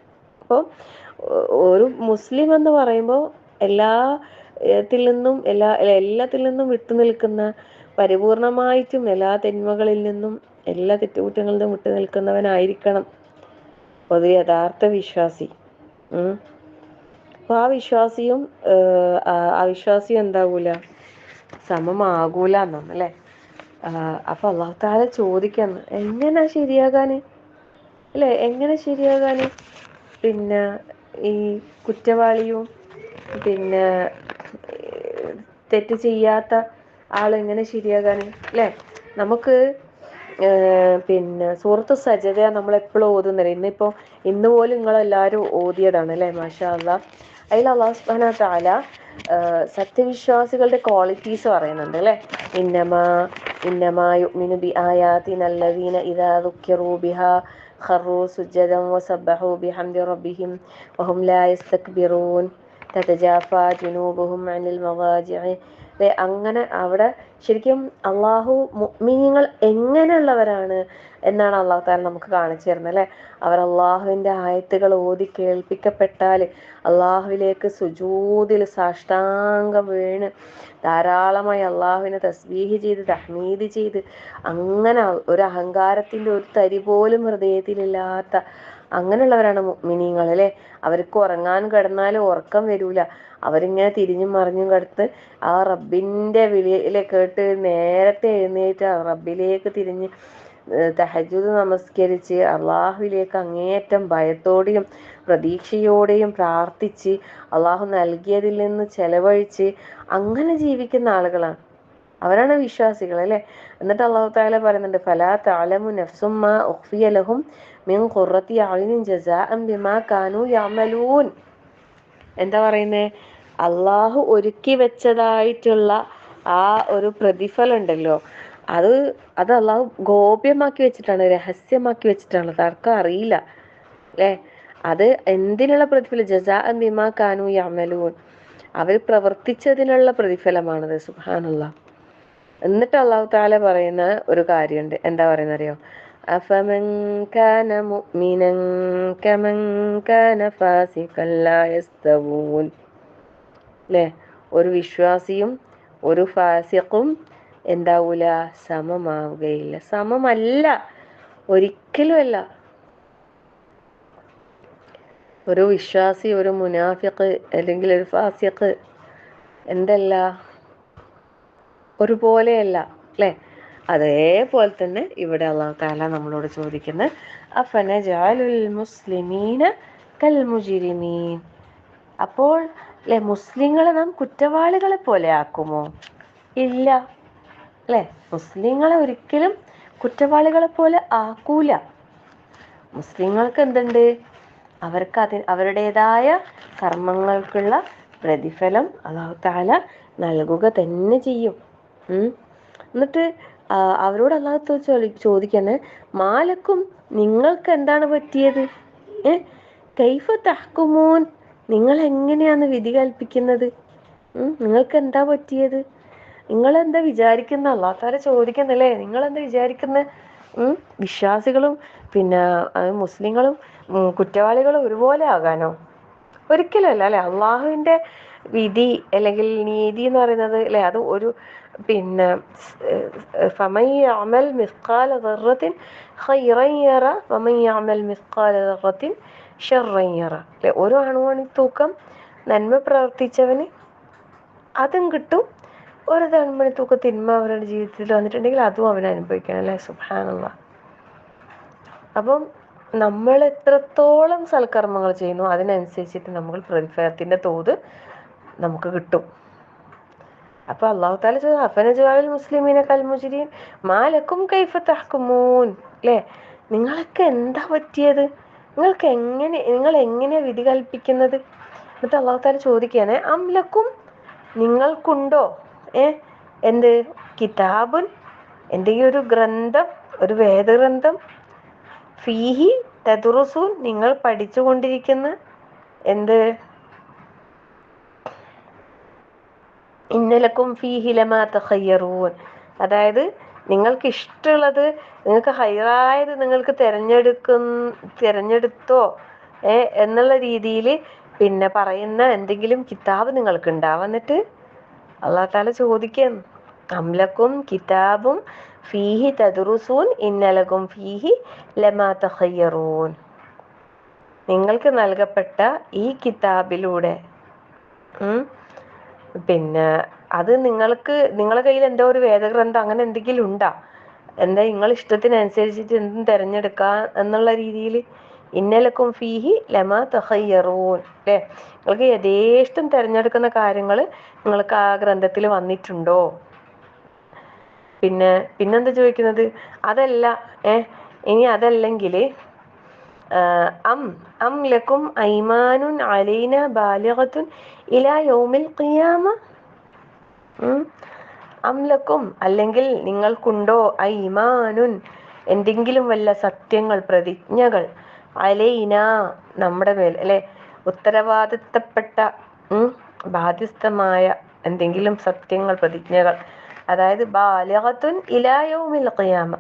അപ്പോൾ ഒരു മുസ്ലിം എന്ന് പറയുമ്പോൾ എല്ലാത്തിൽ നിന്നും വിട്ടു നിൽക്കുന്ന, പരിപൂർണമായിട്ടും എല്ലാ തിന്മകളിൽ നിന്നും എല്ലാ തെറ്റുകുറ്റങ്ങളിൽ നിന്നും വിട്ടു നിൽക്കുന്നവനായിരിക്കണം ഒരു യഥാർത്ഥ വിശ്വാസി. അപ്പോൾ ആ വിശ്വാസിയും അവിശ്വാസിയും എന്താകൂല, സമമാകൂല എന്നാണ് അല്ലേ. അപ്പൊ അല്ലാഹു തആല ചോദിക്കാന്ന്, എങ്ങനെ ശരിയാകാന് അല്ലെ, എങ്ങനെ ശരിയാകാന് ഈ കുറ്റവാളിയും തെറ്റ് ചെയ്യാത്ത ആളെങ്ങനെ ശരിയാകാന് അല്ലേ? നമുക്ക് പിന്നെ സൂറത്ത് സജദ നമ്മളെപ്പോഴും ഓതുന്നില്ല. ഇന്ന് പോലും നിങ്ങളെല്ലാവരും ഓതിയതാണ് അല്ലേ, മാഷാ അല്ലാഹ്. അതിൽ അല്ലാഹു സുബ്ഹാനഹു വ തആല സത്യവിശ്വാസികളുടെ ക്വാളിറ്റീസ് പറയുന്നുണ്ട് അല്ലേ. ഇന്നമാ യുഅ്മിനു ബി ആയാതിന അല്ലദീന ഇദാ ദുക്കിറൂ ബിഹാ ഖറൂ സുജ്ജദൻ വസബ്ബഹൂ ബിഹംദി റബ്ബിഹിം വഹും ലാ യസ്തക്ബിറൂൻ തതജാഫാ ജുനൂബുഹും അനിൽ മവാജിഇ. അങ്ങനെ അവിടെ ശരിക്കും അള്ളാഹു മുഅ്മിനീങ്ങൾ എങ്ങനെയുള്ളവരാണ് എന്നാണ് അള്ളാഹു താല നമുക്ക് കാണിച്ചു തരുന്നത് അല്ലേ. അവർ അള്ളാഹുവിൻ്റെ ആയത്തുകൾ ഓതി കേൾപ്പിക്കപ്പെട്ടാൽ അള്ളാഹുവിലേക്ക് സുജൂദിൽ സാഷ്ടാംഗം വീണ് ധാരാളമായി അള്ളാഹുവിനെ തസ്ബീഹ് ചെയ്ത് തഹ്മീദ് ചെയ്ത് അങ്ങനെ ഒരു അഹങ്കാരത്തിൻ്റെ ഒരു തരി പോലും ഹൃദയത്തിലില്ലാത്ത അങ്ങനെയുള്ളവരാണ് മുഅ്മിനീങ്ങൾ അല്ലേ. അവർക്ക് ഉറങ്ങാൻ കിടന്നാലും ഉറക്കം വരൂല. അവരിങ്ങനെ തിരിഞ്ഞും മറിഞ്ഞും കിടത്ത് ആ റബ്ബിൻ്റെ വിളിയിലെ കേട്ട് നേരത്തെ എഴുന്നേറ്റ് റബ്ബിലേക്ക് തിരിഞ്ഞ് തഹജ്ജുദ് നമസ്കരിച്ച് അള്ളാഹുവിലേക്ക് അങ്ങേയറ്റം ഭയത്തോടെയും പ്രതീക്ഷയോടെയും പ്രാർത്ഥിച്ച് അള്ളാഹു നൽകിയതിൽ നിന്ന് ചെലവഴിച്ച് അങ്ങനെ ജീവിക്കുന്ന ആളുകളാണ്, അവരാണ് വിശ്വാസികൾ അല്ലേ. എന്നിട്ട് അള്ളാഹു തആല പറയുന്നുണ്ട്, ഫലാ തഅലമു നഫ്സും മാ ഉഖ്ഫിയ ലഹും മിൻ ഖുർറത്തി അയുനിൻ ജസാഅൻ ബിമാ കാനൂ യഅമലൂൻ. എന്താ പറയുന്നേ, അള്ളാഹു ഒരുക്കി വെച്ചതായിട്ടുള്ള ആ ഒരു പ്രതിഫലം ഉണ്ടല്ലോ, അത് അള്ളാഹു ഗോപ്യമാക്കി വെച്ചിട്ടാണ്, രഹസ്യമാക്കി വെച്ചിട്ടാണ്, ആർക്കും അറിയില്ല അല്ലേ. അത് എന്തിനുള്ള പ്രതിഫലം, ജസാഅൻ ബിമാ കാനൂ യഅമലൂൻ, അവർ പ്രവർത്തിച്ചതിനുള്ള പ്രതിഫലമാണത്. സുബ്ഹാനല്ലാഹ്. എന്നിട്ട് അള്ളാഹു തആല പറയുന്ന ഒരു കാര്യമുണ്ട്, എന്താ പറയുന്നത് അറിയോ, അഫമൻ കാന മുഅ്മിനൻ കമൻ കാന ഫാസിഖൻ ലാ യസ്തവൂൻ. അല്ലേ, ഒരു വിശ്വാസിയും ഒരു ഫാസിഖും എന്താവൂല, സമമാവുകയില്ല, സമമല്ല, ഒരിക്കലും അല്ല. ഒരു വിശ്വാസി ഒരു മുനാഫിഖ് അല്ലെങ്കിൽ ഒരു ഫാസിഖ് എന്തല്ല, ഒരുപോലെയല്ല അല്ലേ. അതേപോലെ തന്നെ ഇവിടെ അല്ലാഹു തആല നമ്മളോട് ചോദിക്കുന്നത്, അഫനജഅലുൽ മുസ്ലിമീന കൽ മുജ്രിമീൻ. അപ്പോൾ അല്ലേ, മുസ്ലിങ്ങളെ നാം കുറ്റവാളികളെ പോലെ ആക്കുമോ? ഇല്ല അല്ലേ, മുസ്ലിങ്ങളെ ഒരിക്കലും കുറ്റവാളികളെ പോലെ ആക്കൂല. മുസ്ലിങ്ങൾക്ക് എന്തുണ്ട്, അവർക്ക് അവരുടേതായ കർമ്മങ്ങൾക്കുള്ള പ്രതിഫലം അല്ലാഹു തആല നൽകുക തന്നെ ചെയ്യും. എന്നിട്ട് അവരോട് അല്ലാഹു ചോദിക്കുന്നത്, മാലക്കും നിങ്ങൾക്ക് എന്താണ് പറ്റിയത്, കൈഫ തഹ്കുമൂൻ, നിങ്ങൾ എങ്ങനെയാണ് വിധി കൽപ്പിക്കുന്നത്, നിങ്ങൾക്ക് എന്താ പറ്റിയത്, നിങ്ങളെന്താ വിചാരിക്കുന്ന, അല്ലാഹു തആല ചോദിക്കുന്നല്ലേ, നിങ്ങളെന്താ വിചാരിക്കുന്നത്, വിശ്വാസികളും പിന്നെ മുസ്ലിങ്ങളും കുറ്റവാളികളും ഒരുപോലെ ആകാനോ? ഒരിക്കലും അല്ല അല്ലെ. അള്ളാഹുവിൻ്റെ വിധി അല്ലെങ്കിൽ നീതി എന്ന് പറയുന്നത് അല്ലെ, അത് ഒരു പിന്നെ ഫമൻ യഅമൽ മിസ്ഖാല ദർറത്തിൻ ഖൈറൻ യറ വമൻ യഅമൽ മിസ്ഖാല ദർറത്തിൻ ശർറൻ യറ. അല്ലെ, ഒരു അണുമണി തൂക്കം നന്മ പ്രവർത്തിച്ചവന് അതും കിട്ടും, ഒരു അണുമണി തൂക്കം തിന്മ അവരുടെ ജീവിതത്തിൽ വന്നിട്ടുണ്ടെങ്കിൽ അതും അവൻ അനുഭവിക്കണം അല്ലേ. സുബ്ഹാനല്ലാഹ്. അപ്പം നമ്മൾ എത്രത്തോളം സൽക്കർമ്മങ്ങൾ ചെയ്യുന്നു അതിനനുസരിച്ചിട്ട് നമ്മൾ പ്രതിഫലത്തിൻ്റെ തോത് നമുക്ക് കിട്ടും. അപ്പോൾ അല്ലാഹു തആല ചോദിച്ചു, അഫനജഅലുൽ മുസ്ലിമീന കൽ മുജ്രിമീൻ മാലക്കും കൈഫ തഹ്കുമൂൻ. അല്ലേ, നിങ്ങൾക്ക് എന്താ പറ്റിയത്, നിങ്ങൾ എങ്ങനെയാണ് വിധി കൽപ്പിക്കുന്നത്? എന്നിട്ട് അല്ലാഹു തആല ചോദിക്കുകയാണ്, അംലക്കും നിങ്ങൾക്കുണ്ടോ എന്ത്, കിതാബുൻ എന്തെങ്കിലും ഒരു ഗ്രന്ഥം, ഒരു വേദഗ്രന്ഥം, ഫീഹി തദ്റുസൂൻ നിങ്ങൾ പഠിച്ചുകൊണ്ടിരിക്കുന്ന എന്ത്, ഇന്നലക്കും ഫീഹി ലമാ തഖയ്യറൂൻ, അതായത് നിങ്ങൾക്ക് ഇഷ്ടമുള്ളത്, നിങ്ങൾക്ക് ഹൈറായത് നിങ്ങൾക്ക് തിരഞ്ഞെടുത്തോ എന്നുള്ള രീതിയിൽ പിന്നെ പറയുന്ന എന്തെങ്കിലും കിതാബ് നിങ്ങൾക്ക് ഉണ്ടാവും. എന്നിട്ട് അല്ലാഹു തആല ചോദിക്കാൻ, അംലക്കും കിതാബും ഫീഹി തദ്റുസൂൻ ഇന്നലക്കും ഫീഹി ലമാ തഖയ്യറൂൻ, നിങ്ങൾക്ക് നൽകപ്പെട്ട ഈ കിതാബിലൂടെ പിന്നെ അത് നിങ്ങളെ കയ്യിൽ എന്തോ ഒരു വേദഗ്രന്ഥം അങ്ങനെ എന്തെങ്കിലും ഉണ്ടാ, എന്താ നിങ്ങൾ ഇഷ്ടത്തിനനുസരിച്ചിട്ട് എന്തും തിരഞ്ഞെടുക്കാം എന്നുള്ള രീതിയിൽ, ഇന്നലക്കും ഫീഹി ലമാ തഖയ്യറൂൻ, അല്ലേ, നിങ്ങൾക്ക് യഥേഷ്ടം തിരഞ്ഞെടുക്കുന്ന കാര്യങ്ങൾ നിങ്ങൾക്ക് ആ ഗ്രന്ഥത്തിൽ വന്നിട്ടുണ്ടോ? പിന്നെന്താ ചോദിക്കുന്നത്? അതല്ല ഇനി അതല്ലെങ്കിൽ അം അം ലക്കും ഐമാനുൻ അലൈന ബാലിഗത്തുൻ ഇലാ യൗമിൽ ഖിയാമ. അം ലക്കും അല്ലെങ്കിൽ നിങ്ങൾക്കുണ്ടോ ഐമാനുൻ എന്തെങ്കിലും വല്ല സത്യങ്ങൾ, പ്രതിജ്ഞകൾ, അലൈന നമ്മുടെ മേൽ, അല്ലെ, ഉത്തരവാദിത്തപ്പെട്ട ബാധ്യസ്ഥമായ എന്തെങ്കിലും സത്യങ്ങൾ, പ്രതിജ്ഞകൾ, അതായത് ബാലിഗത്തുൻ ഇലാ യൗമിൽ ഖിയാമ,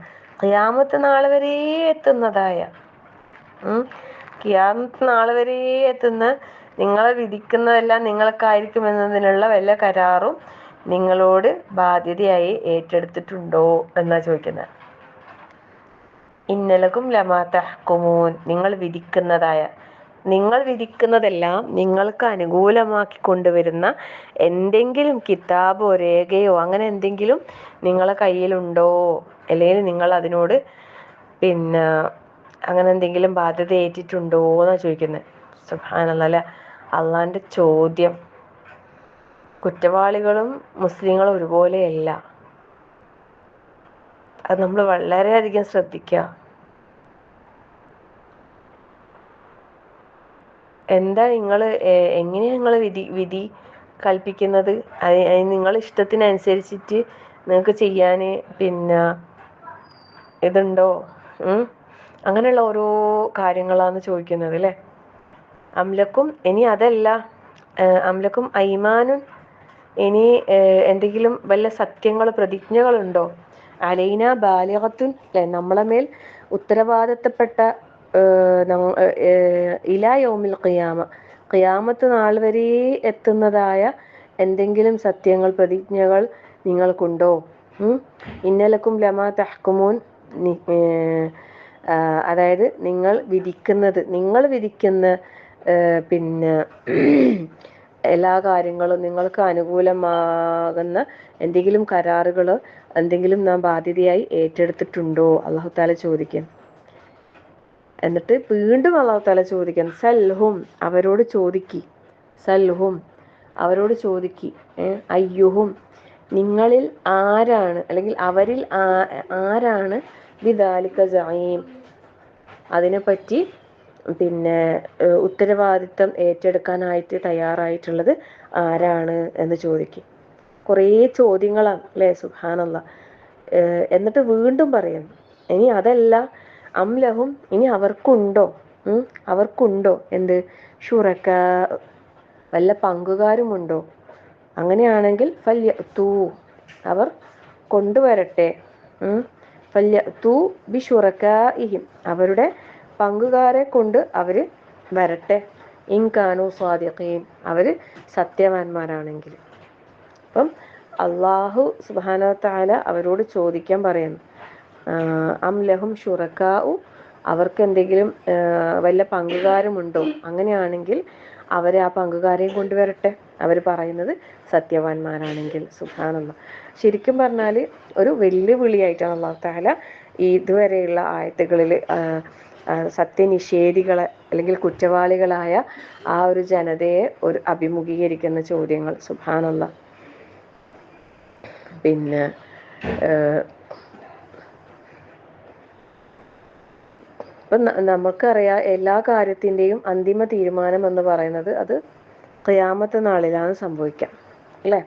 ഖിയാമത്ത് നാൾ വരെ എത്തുന്നതായ, ഖിയാമത്ത് നാൾ വരെ എത്തുന്ന, നിങ്ങളെ വിധിക്കുന്നതെല്ലാം നിങ്ങൾക്കായിരിക്കും എന്നതിനുള്ള വല്ല കരാറും നിങ്ങളോട് ബാധ്യതയായി ഏറ്റെടുത്തിട്ടുണ്ടോ എന്നാ ചോദിക്കുന്നത്. ഇന്നലക്കും ലമാ തഹ്കുമൂൻ, നിങ്ങൾ വിധിക്കുന്നതെല്ലാം നിങ്ങൾക്ക് അനുകൂലമാക്കി കൊണ്ടുവരുന്ന എന്തെങ്കിലും കിതാബോ രേഖയോ അങ്ങനെ എന്തെങ്കിലും നിങ്ങളെ കയ്യിലുണ്ടോ, അല്ലെങ്കിൽ നിങ്ങൾ അതിനോട് അങ്ങനെ എന്തെങ്കിലും ബാധ്യത ഏറ്റിട്ടുണ്ടോ എന്നാ ചോദിക്കുന്നത്. സുബ്ഹാനല്ലാഹ് അല്ലേ, അള്ളാന്റെ ചോദ്യം. കുറ്റവാളികളും മുസ്ലിങ്ങളും ഒരുപോലെയല്ല, അത് നമ്മൾ വളരെയധികം ശ്രദ്ധിക്കുക. എന്താ എങ്ങനെയാ നിങ്ങൾ വിധി കൽപ്പിക്കുന്നത്? നിങ്ങൾ ഇഷ്ടത്തിനനുസരിച്ചിട്ട് നിങ്ങൾക്ക് ചെയ്യാൻ ഇതുണ്ടോ? അങ്ങനെയുള്ള ഓരോ കാര്യങ്ങളാണ് ചോദിക്കുന്നത് അല്ലേ. അംലക്കും ഇനി അതല്ല, അംലക്കും ഐമാനുൻ ഇനി എന്തെങ്കിലും വല്ല സത്യങ്ങൾ, പ്രതിജ്ഞകളുണ്ടോ? അലൈന ബാലിഗത്തുൻ, അല്ലെ, നമ്മളെ മേൽ ഉത്തരവാദിത്തപ്പെട്ട ഇലാ യൗമിൽ ഖിയാമ, ഖിയാമത്ത് നാൾ വരെ എത്തുന്നതായ എന്തെങ്കിലും സത്യങ്ങൾ, പ്രതിജ്ഞകൾ നിങ്ങൾക്കുണ്ടോ? ഇന്നലക്കും ലമാ തഹ്കുമൂൻ, അതായത് നിങ്ങൾ വിധിക്കുന്ന എല്ലാ കാര്യങ്ങളും നിങ്ങൾക്ക് അനുകൂലമാകുന്ന എന്തെങ്കിലും കരാറുകളോ എന്തെങ്കിലും നാം ബാധ്യതയായി ഏറ്റെടുത്തിട്ടുണ്ടോ? അല്ലാഹു തആല ചോദിക്കും. എന്നിട്ട് വീണ്ടും അല്ലാഹു തആല ചോദിക്കും, സൽഹും, അവരോട് ചോദിക്കി, അയ്യുഹും, നിങ്ങളിൽ ആരാണ്, അല്ലെങ്കിൽ അവരിൽ ആരാണ് ബിദാലിക സഈം, അതിനെപ്പറ്റി ഉത്തരവാദിത്തം ഏറ്റെടുക്കാനായിട്ട് തയ്യാറായിട്ടുള്ളത് ആരാണ് എന്ന് ചോദിക്കും. കുറേ ചോദ്യങ്ങളാണ് അല്ലേ. സുബ്ഹാനല്ലാഹ്. എന്നിട്ട് വീണ്ടും പറയുന്നു, ഇനി അതല്ല, അംലഹും, ഇനി അവർക്കുണ്ടോ എന്ത് ശുറക്കാ, വല്ല പങ്കുകാരുമുണ്ടോ? അങ്ങനെയാണെങ്കിൽ ഫല്യഅ്തൂ, അവർ കൊണ്ടുവരട്ടെ, ഫല്യഅ്തൂ ബിശുറകാഇഹിം, അവരുടെ പങ്കുകാരെ കൊണ്ട് അവർ വരട്ടെ, ഇൻ കാനൂ സ്വാദിഖീൻ, അവർ സത്യവാന്മാരാണെങ്കിൽ. അപ്പം അള്ളാഹു സുബ്ഹാനഹു വ തആല അവരോട് ചോദിക്കാൻ പറയുന്നു, അം ലഹും ശുറകാഉ, അവർക്ക് എന്തെങ്കിലും വല്ല പങ്കുകാരുമുണ്ടോ? അങ്ങനെയാണെങ്കിൽ അവർ ആ പങ്കുകാരെയും കൊണ്ടുവരട്ടെ, അവർ പറയുന്നത് സത്യവാന്മാരാണെങ്കിൽ. സുബ്ഹാനല്ലാഹ്. ശരിക്കും പറഞ്ഞാൽ ഒരു വെല്ലുവിളിയായിട്ടാണ് അല്ലാഹു തആല ഇതുവരെയുള്ള ആയത്തുകളിൽ സത്യനിഷേധികളെ അല്ലെങ്കിൽ കുറ്റവാളികളായ ആ ഒരു ജനതയെ അഭിമുഖീകരിക്കുന്ന ചോദ്യങ്ങൾ. സുബ്ഹാനല്ലാഹ്. ഇപ്പം നമുക്കറിയാം, എല്ലാ കാര്യത്തിൻ്റെയും അന്തിമ തീരുമാനം എന്ന് പറയുന്നത് അത് ഖിയാമത്ത് നാളിലാണ് സംഭവിക്കുക അല്ലേ.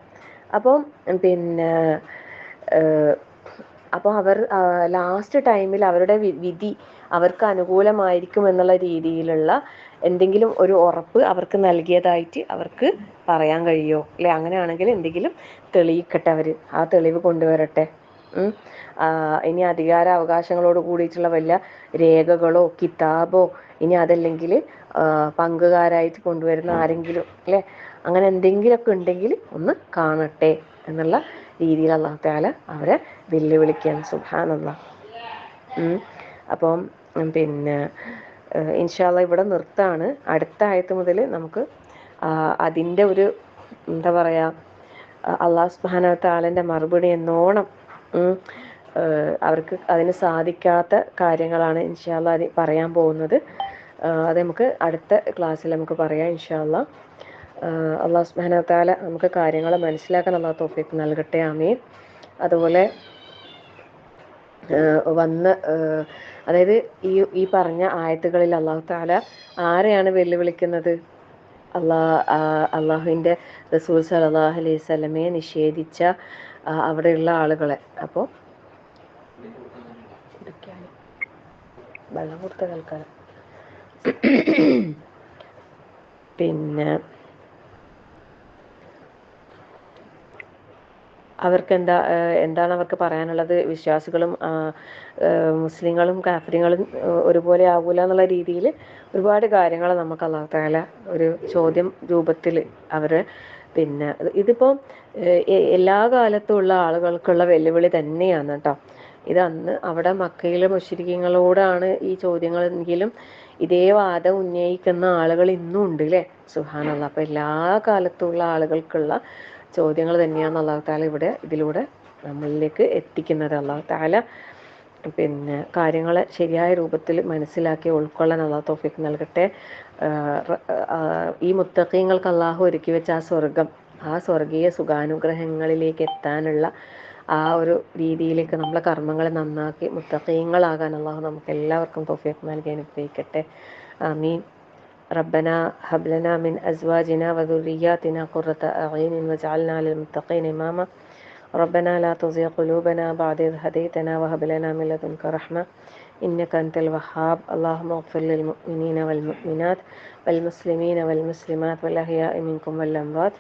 അപ്പം അപ്പോൾ അവർ ലാസ്റ്റ് ടൈമിൽ അവരുടെ വിധി അവർക്ക് അനുകൂലമായിരിക്കും എന്നുള്ള രീതിയിലുള്ള എന്തെങ്കിലും ഒരു ഉറപ്പ് അവർക്ക് നൽകിയതായിട്ട് അവർക്ക് പറയാൻ കഴിയുമോ അല്ലെ? അങ്ങനെയാണെങ്കിൽ എന്തെങ്കിലും തെളിയിക്കട്ടെ, അവർ ആ തെളിവ് കൊണ്ടുവരട്ടെ. ഇനി അധികാര അവകാശങ്ങളോട് കൂടിയിട്ടുള്ള വല്ല രേഖകളോ കിതാബോ, ഇനി അതല്ലെങ്കിൽ പങ്കുകാരായിട്ട് കൊണ്ടുവരുന്ന ആരെങ്കിലും അല്ലെ, അങ്ങനെ എന്തെങ്കിലുമൊക്കെ ഉണ്ടെങ്കിൽ ഒന്ന് കാണട്ടെ എന്നുള്ള രീതിയിൽ അല്ലാഹു തആല അവരെ വെല്ലുവിളിക്കുകയാണ്. സുബ്ഹാനല്ലാഹ്. അപ്പം ഇൻഷാ അല്ലാഹ് ഇവിടെ നിർത്താണ്. അടുത്ത ആയത്ത് മുതൽ നമുക്ക് അതിൻ്റെ ഒരു എന്താ പറയുക, അല്ലാഹു സുബ്ഹാനഹു വ തആലയുടെ മറുപടി എന്നോണം അവർക്ക് അതിന് സാധിക്കാത്ത കാര്യങ്ങളാണ് ഇൻഷാ അല്ലാഹ് അത് പറയാൻ പോകുന്നത്. അത് നമുക്ക് അടുത്ത ക്ലാസ്സിൽ നമുക്ക് പറയാം ഇൻഷാ അല്ലാഹ്. അല്ലാഹു സുബ്ഹാനഹു വ തആല നമുക്ക് കാര്യങ്ങൾ മനസ്സിലാക്കാൻ അല്ലാഹു തൗഫീഖ് നൽകട്ടെ. ആമീൻ. അതുപോലെ വന്ന് അതായത് ഈ പറഞ്ഞ ആയത്തുകളിൽ അള്ളാഹു തആല ആരെയാണ് വെല്ലുവിളിക്കുന്നത്? അള്ളാഹുവിൻ്റെ റസൂൽ സല്ലല്ലാഹു അലൈഹി വസല്ലമയെ നിഷേധിച്ച അവിടെയുള്ള ആളുകളെ. അപ്പോൾ വെള്ളം കൊടുത്ത കേൾക്കാനും പിന്നെ എന്താണ് അവർക്ക് പറയാനുള്ളത്? വിശ്വാസികളും മുസ്ലിങ്ങളും കാഫിറുകളും ഒരുപോലെ ആകൂല എന്നുള്ള രീതിയിൽ ഒരുപാട് കാര്യങ്ങൾ നമുക്ക് അല്ലാഹു തആല ഒരു ചോദ്യം രൂപത്തിൽ പിന്നെ ഇതിപ്പോൾ എല്ലാ കാലത്തും ഉള്ള ആളുകൾക്കുള്ള വെല്ലുവിളി തന്നെയാണ് കേട്ടോ. ഇത് അന്ന് അവിടെ മക്കയിലെ മുശ്രിക്കീങ്ങളോടാണ് ഈ ചോദ്യങ്ങളെങ്കിലും ഇതേ വാദം ഉന്നയിക്കുന്ന ആളുകൾ ഇന്നും ഉണ്ട് അല്ലേ? സുബ്ഹാനല്ലാഹ്. അപ്പോൾ എല്ലാ കാലത്തുള്ള ആളുകൾക്കുള്ള ചോദ്യങ്ങൾ തന്നെയാണ് അല്ലാഹു തആല ഇതിലൂടെ നമ്മളിലേക്ക് എത്തിക്കുന്നത്. അല്ലാഹു തആല പിന്നെ കാര്യങ്ങളെ ശരിയായ രൂപത്തിൽ മനസ്സിലാക്കി ഉൾക്കൊള്ളാൻ അല്ലാഹു തൗഫീഖ് നൽകട്ടെ. ഈ മുത്തഖീങ്ങൾക്ക് അല്ലാഹു ഒരുക്കി വെച്ച ആ സ്വർഗീയ സുഖാനുഗ്രഹങ്ങളിലേക്ക് എത്താനുള്ള ആ ഒരു രീതിയിലേക്ക് നമ്മളെ കർമ്മങ്ങളെ നന്നാക്കി മുത്തഖീങ്ങളാകാൻ അല്ലാഹു നമുക്ക് എല്ലാവർക്കും തൗഫീഖ് നൽകി അനുഗ്രഹിക്കട്ടെ. ആമീൻ. ربنا هب لنا من أزواجنا وذرياتنا قرة أعين واجعلنا للمتقين إماما ربنا لا تزغ قلوبنا بعد إذ هديتنا وهب لنا من لدنك رحمة إنك أنت الوهاب اللهم اغفر للمؤمنين والمؤمنات والمسلمين والمسلمات والأحياء منكم والأموات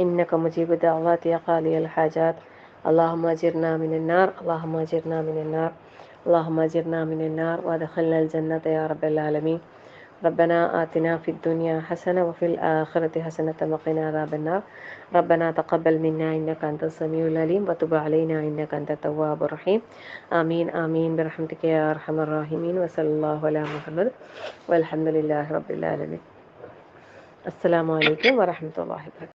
إنك مجيب الدعوات يا قاضي الحاجات اللهم أجرنا من النار اللهم أجرنا من النار اللهم أجرنا من النار وادخلنا الجنة يا رب العالمين. ربنا آتنا في الدنيا حسنة وفي الآخرة حسنة وقنا عذاب النار. ربنا تقبل منا إنك أنت السميع العليم وتب علينا إنك أنت التواب الرحيم. آمين آمين برحمتك يا أرحم الراحمين وصلى الله على محمد والحمد لله رب العالمين. السلام عليكم ورحمة الله وبركاته.